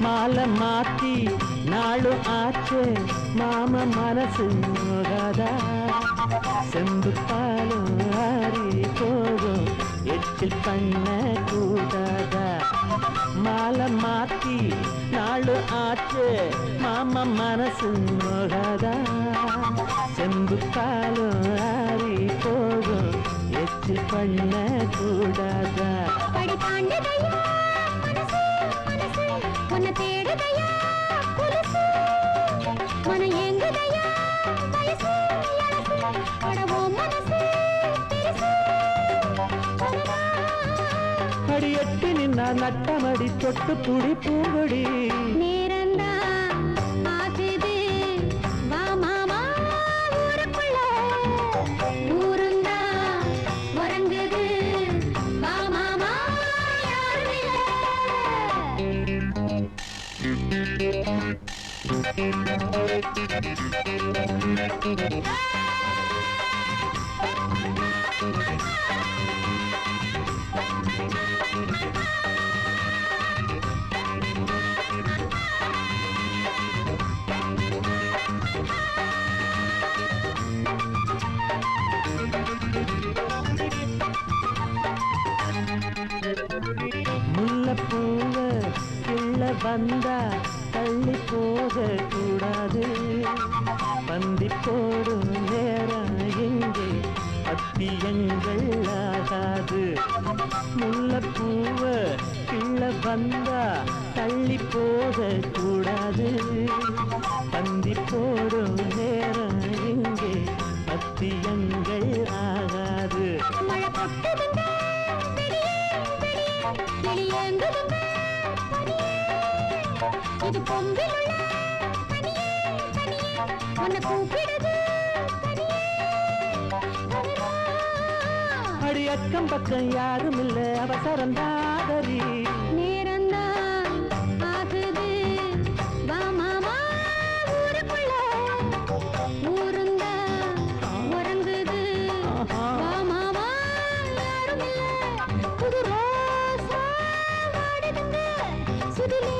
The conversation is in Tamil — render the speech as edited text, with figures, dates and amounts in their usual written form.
மாலை மாத்தி நாளு ஆச்சு மாம மனசு நோகாதா செம்பு பாலும் ஆறி போகும் எச்சில் பண்ண கூடாதா மாலை மாத்தி நாளு ஆச்சு மாம மனசு நோகாதா செம்பு பாலும் ஆறி போகும் எச்சில் பண்ண கூடாதா படி தாண்டதையா மனசு மனசு உன்னை தேடுதையா புலசு மன ஏங்குதையா வயசு எழசு படவோ மனசு பெருசு அடி எட்டி நின்னா நட்டமடி தொட்டு புடி பூங்கொடி முல்லைப்பூவ கிள்ள வந்தா தள்ளி போக கூடாது பந்தி போடும் நேரம் எங்கே அத்தியங்கள் ஆகாது முல்லைப்பூவ கிள்ள வந்தா தள்ளி போக கூடாது பந்தி போடும் நேரம் எங்கே அத்தியங்கள் ஆகாது இது பொம்பிலுள்ள தனியே தனியே உன்னை கூப்பிடுது அடி அக்கம் பக்கம் யாரும் இல்ல அவசரம் தாதரி நேரந்தான் ஆகுது வா மாமா ஊருக்குள்ள ஊருந்தா உறங்குது வா மாமா யாரும் இல்ல புது ரோசா வாடுதுங்க சுதிலே